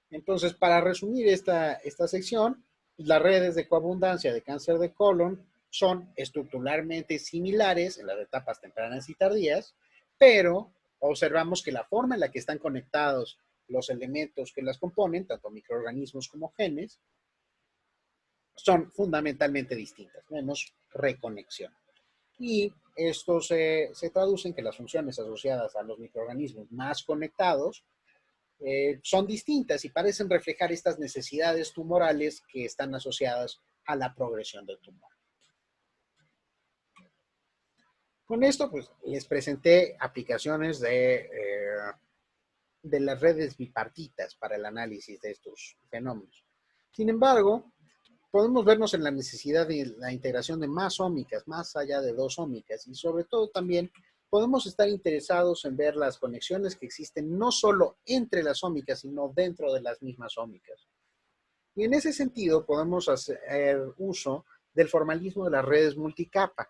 Entonces, para resumir esta sección, las redes de coabundancia de cáncer de colon son estructuralmente similares en las etapas tempranas y tardías, pero observamos que la forma en la que están conectados los elementos que las componen, tanto microorganismos como genes, son fundamentalmente distintas. Vemos reconexión. Y esto se traduce en que las funciones asociadas a los microorganismos más conectados son distintas y parecen reflejar estas necesidades tumorales que están asociadas a la progresión del tumor. Con esto, pues, les presenté aplicaciones de las redes bipartitas para el análisis de estos fenómenos. Sin embargo, podemos vernos en la necesidad de la integración de más ómicas, más allá de dos ómicas, y sobre todo también podemos estar interesados en ver las conexiones que existen no solo entre las ómicas, sino dentro de las mismas ómicas. Y en ese sentido podemos hacer uso del formalismo de las redes multicapa.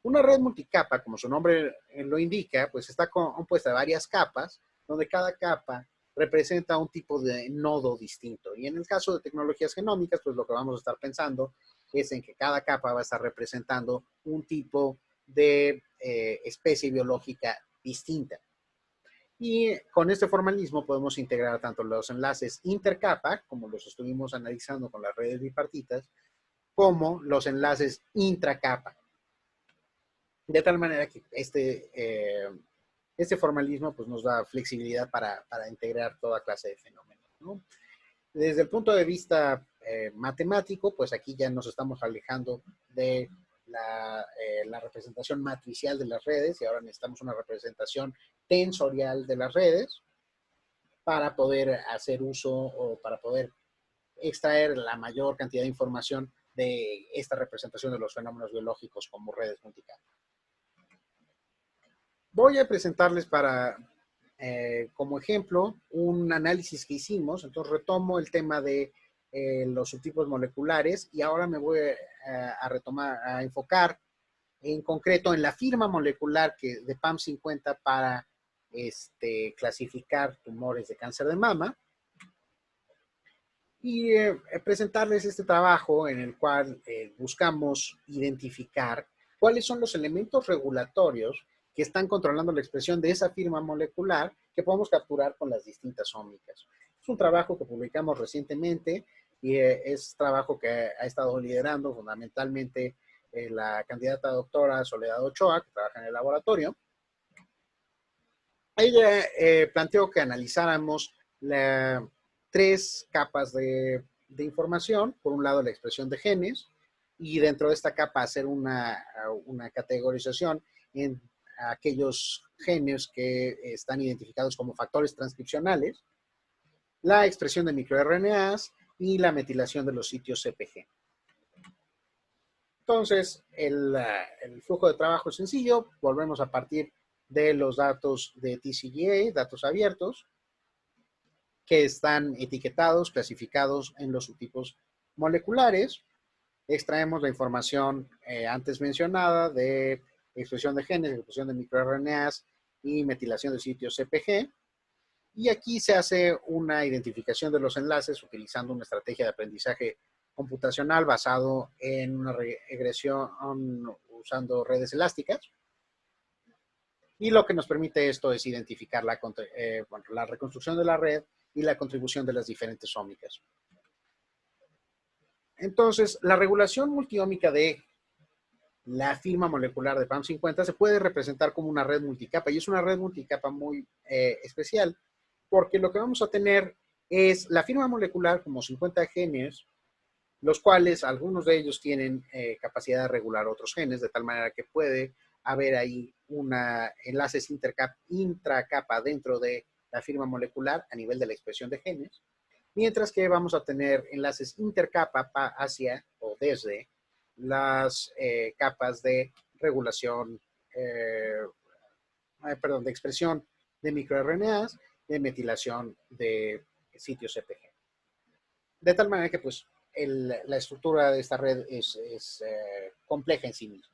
Una red multicapa, como su nombre lo indica, pues está compuesta de varias capas, donde cada capa representa un tipo de nodo distinto. Y en el caso de tecnologías genómicas, pues lo que vamos a estar pensando es en que cada capa va a estar representando un tipo de especie biológica distinta. Y con este formalismo podemos integrar tanto los enlaces intercapa, como los estuvimos analizando con las redes bipartitas, como los enlaces intracapa. De tal manera que este formalismo pues, nos da flexibilidad para integrar toda clase de fenómenos, ¿no? Desde el punto de vista matemático, pues aquí ya nos estamos alejando de la representación matricial de las redes y ahora necesitamos una representación tensorial de las redes para poder hacer uso o para poder extraer la mayor cantidad de información de esta representación de los fenómenos biológicos como redes multicapa. Voy a presentarles como ejemplo un análisis que hicimos. Entonces retomo el tema de los subtipos moleculares y ahora me voy a enfocar en concreto en la firma molecular de PAM50 para clasificar tumores de cáncer de mama y presentarles este trabajo en el cual buscamos identificar cuáles son los elementos regulatorios que están controlando la expresión de esa firma molecular que podemos capturar con las distintas ómicas. Es un trabajo que publicamos recientemente y es trabajo que ha estado liderando fundamentalmente la candidata doctora Soledad Ochoa, que trabaja en el laboratorio. Ella planteó que analizáramos tres capas de información. Por un lado, la expresión de genes, y dentro de esta capa hacer una categorización en aquellos genes que están identificados como factores transcripcionales, la expresión de microRNAs y la metilación de los sitios CPG. Entonces, el flujo de trabajo es sencillo. Volvemos a partir de los datos de TCGA, datos abiertos, que están etiquetados, clasificados en los subtipos moleculares. Extraemos la información antes mencionada de expresión de genes, expresión de microRNAs y metilación de sitios CPG. Y aquí se hace una identificación de los enlaces utilizando una estrategia de aprendizaje computacional basado en una regresión usando redes elásticas. Y lo que nos permite esto es identificar la reconstrucción de la red y la contribución de las diferentes ómicas. Entonces, la regulación multiómica de la firma molecular de PAM50 se puede representar como una red multicapa, y es una red multicapa muy especial, porque lo que vamos a tener es la firma molecular como 50 genes, los cuales algunos de ellos tienen capacidad de regular otros genes, de tal manera que puede haber ahí enlaces intracapa dentro de la firma molecular a nivel de la expresión de genes, mientras que vamos a tener enlaces intercapa hacia o desde las capas de regulación, de expresión de microRNAs, de metilación de sitios CPG. De tal manera que pues la estructura de esta red es compleja en sí misma.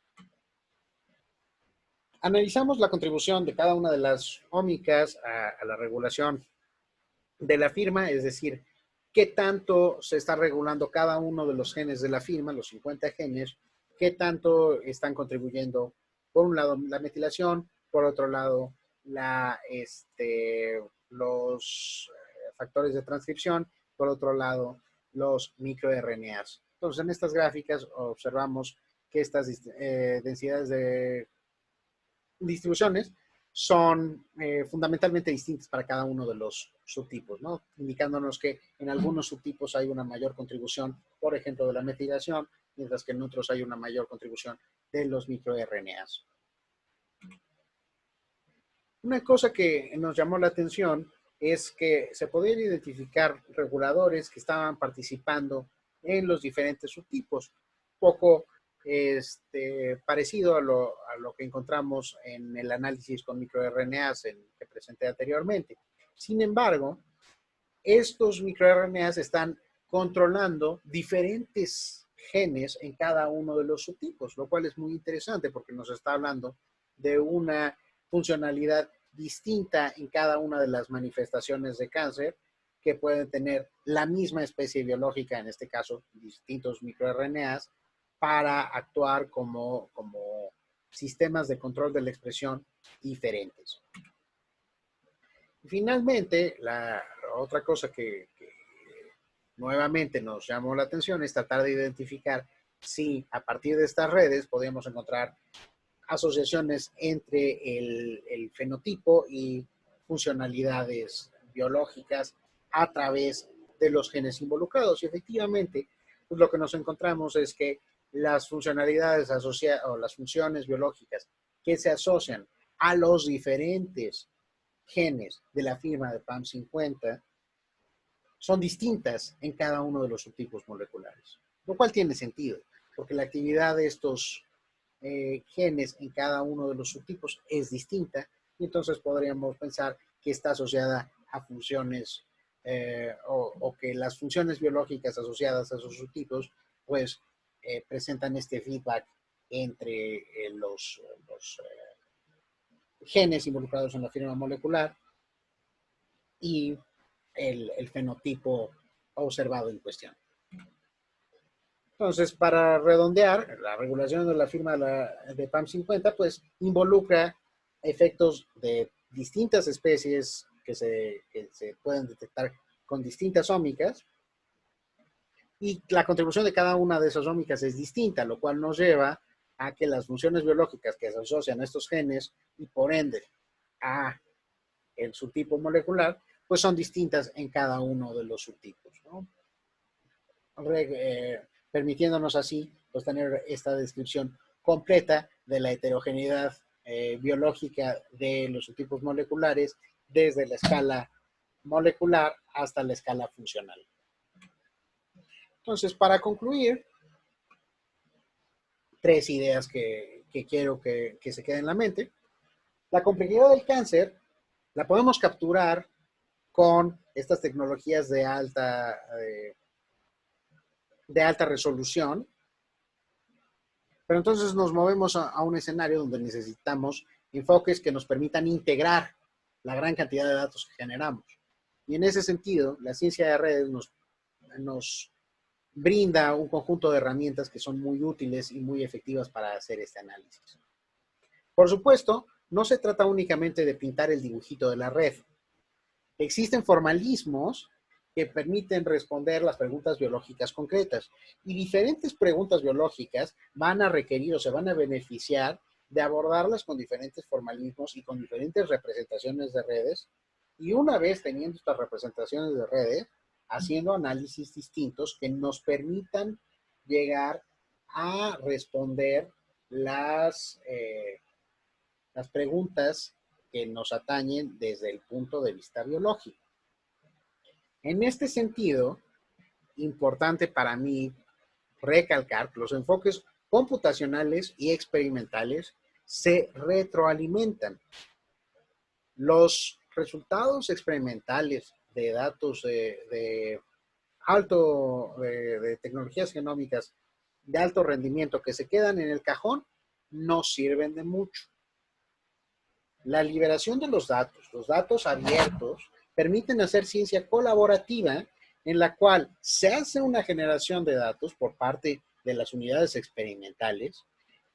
Analizamos la contribución de cada una de las ómicas a la regulación de la firma, es decir, qué tanto se está regulando cada uno de los genes de la firma, los 50 genes, qué tanto están contribuyendo, por un lado, la metilación, por otro lado, los factores de transcripción, por otro lado, los microRNAs. Entonces, en estas gráficas observamos que estas densidades de distribuciones son fundamentalmente distintas para cada uno de los subtipos, ¿no? Indicándonos que en algunos subtipos hay una mayor contribución, por ejemplo, de la metilación, mientras que en otros hay una mayor contribución de los microRNAs. Una cosa que nos llamó la atención es que se podían identificar reguladores que estaban participando en los diferentes subtipos. Poco parecido a lo que encontramos en el análisis con microRNAs que presenté anteriormente. Sin embargo, estos microRNAs están controlando diferentes genes en cada uno de los subtipos, lo cual es muy interesante porque nos está hablando de una funcionalidad distinta en cada una de las manifestaciones de cáncer que pueden tener la misma especie biológica, en este caso distintos microRNAs, para actuar como sistemas de control de la expresión diferentes. Y finalmente, la otra cosa que nuevamente nos llamó la atención es tratar de identificar si a partir de estas redes podemos encontrar asociaciones entre el fenotipo y funcionalidades biológicas a través de los genes involucrados. Y efectivamente, pues lo que nos encontramos es que las funcionalidades asociadas o las funciones biológicas que se asocian a los diferentes genes de la firma de PAM50 son distintas en cada uno de los subtipos moleculares, lo cual tiene sentido, porque la actividad de estos genes en cada uno de los subtipos es distinta, y entonces podríamos pensar que está asociada a funciones o que las funciones biológicas asociadas a esos subtipos pues presentan este feedback entre los genes involucrados en la firma molecular y el fenotipo observado en cuestión. Entonces, para redondear, la regulación de la firma de PAM50 pues involucra efectos de distintas especies que se pueden detectar con distintas ómicas, y la contribución de cada una de esas ómicas es distinta, lo cual nos lleva a que las funciones biológicas que se asocian a estos genes y por ende a el subtipo molecular, pues son distintas en cada uno de los subtipos, ¿no? Permitiéndonos así pues tener esta descripción completa de la heterogeneidad biológica de los subtipos moleculares desde la escala molecular hasta la escala funcional. Entonces, para concluir, tres ideas que quiero que se queden en la mente. La complejidad del cáncer la podemos capturar con estas tecnologías de alta resolución, pero entonces nos movemos a un escenario donde necesitamos enfoques que nos permitan integrar la gran cantidad de datos que generamos. Y en ese sentido, la ciencia de redes nos brinda un conjunto de herramientas que son muy útiles y muy efectivas para hacer este análisis. Por supuesto, no se trata únicamente de pintar el dibujito de la red. Existen formalismos que permiten responder las preguntas biológicas concretas, y diferentes preguntas biológicas van a requerir o se van a beneficiar de abordarlas con diferentes formalismos y con diferentes representaciones de redes, y una vez teniendo estas representaciones de redes, haciendo análisis distintos que nos permitan llegar a responder las preguntas que nos atañen desde el punto de vista biológico. En este sentido, importante para mí recalcar que los enfoques computacionales y experimentales se retroalimentan. Los resultados experimentales de datos de tecnologías genómicas de alto rendimiento que se quedan en el cajón no sirven de mucho. La liberación de los datos abiertos, permiten hacer ciencia colaborativa en la cual se hace una generación de datos por parte de las unidades experimentales.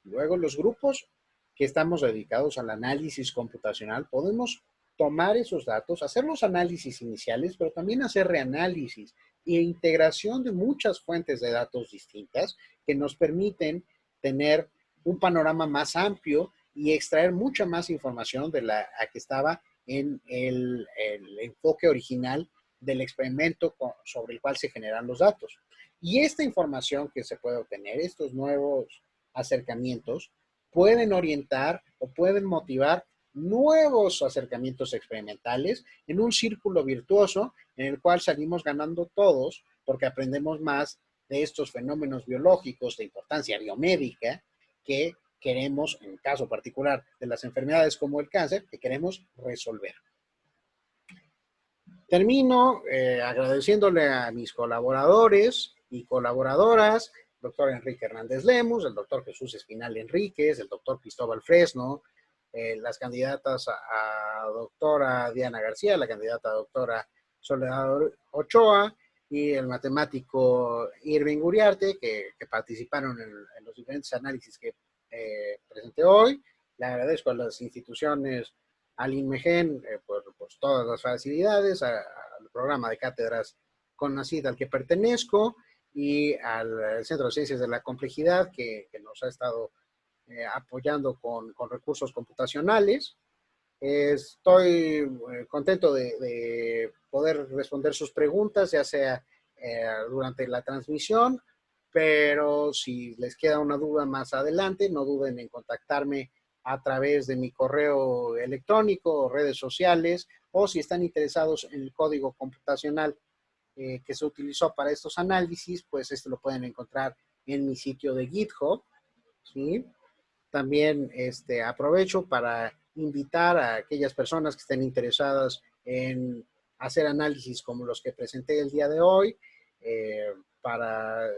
Luego los grupos que estamos dedicados al análisis computacional podemos tomar esos datos, hacer los análisis iniciales, pero también hacer reanálisis e integración de muchas fuentes de datos distintas que nos permiten tener un panorama más amplio y extraer mucha más información de la que estaba en el enfoque original del experimento sobre el cual se generan los datos. Y esta información que se puede obtener, estos nuevos acercamientos, pueden orientar o pueden motivar nuevos acercamientos experimentales en un círculo virtuoso en el cual salimos ganando todos porque aprendemos más de estos fenómenos biológicos de importancia biomédica que queremos, en el caso particular de las enfermedades como el cáncer, que queremos resolver. Termino agradeciéndole a mis colaboradores y colaboradoras, el doctor Enrique Hernández Lemus, el doctor Jesús Espinal Enríquez, el doctor Cristóbal Fresno, las candidatas a doctora Diana García, la candidata a doctora Soledad Ochoa y el matemático Irving Uriarte, que participaron en los diferentes análisis que presenté hoy. Le agradezco a las instituciones, al INMEGEN por todas las facilidades, al programa de cátedras CONACYT al que pertenezco y al Centro de Ciencias de la Complejidad que nos ha estado apoyando con recursos computacionales. Estoy contento de poder responder sus preguntas, ya sea durante la transmisión, pero si les queda una duda más adelante, no duden en contactarme a través de mi correo electrónico o redes sociales, o si están interesados en el código computacional que se utilizó para estos análisis, pues lo pueden encontrar en mi sitio de GitHub, ¿sí? También aprovecho para invitar a aquellas personas que estén interesadas en hacer análisis como los que presenté el día de hoy, para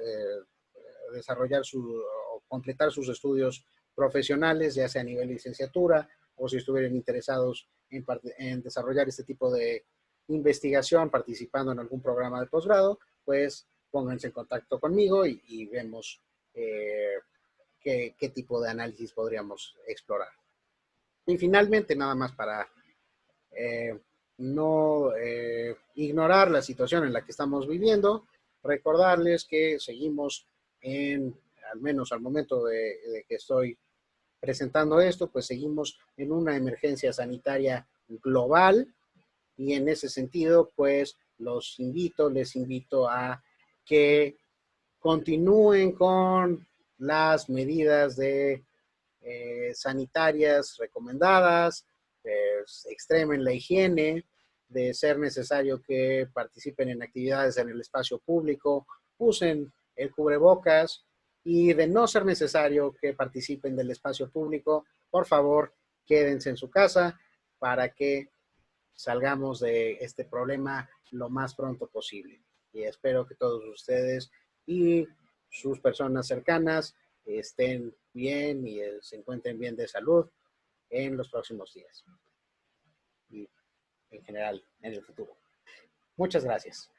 desarrollar o completar sus estudios profesionales, ya sea a nivel de licenciatura o si estuvieran interesados en desarrollar este tipo de investigación participando en algún programa de posgrado, pues pónganse en contacto conmigo y vemos qué tipo de análisis podríamos explorar. Y finalmente, nada más para no ignorar la situación en la que estamos viviendo, recordarles que seguimos al menos al momento de que estoy presentando esto, pues seguimos en una emergencia sanitaria global y en ese sentido, pues les invito a que continúen con las medidas sanitarias recomendadas, extremen la higiene, de ser necesario que participen en actividades en el espacio público, usen el cubrebocas y de no ser necesario que participen del espacio público, por favor, quédense en su casa para que salgamos de este problema lo más pronto posible. Y espero que todos ustedes y sus personas cercanas estén bien y se encuentren bien de salud en los próximos días y en general en el futuro. Muchas gracias.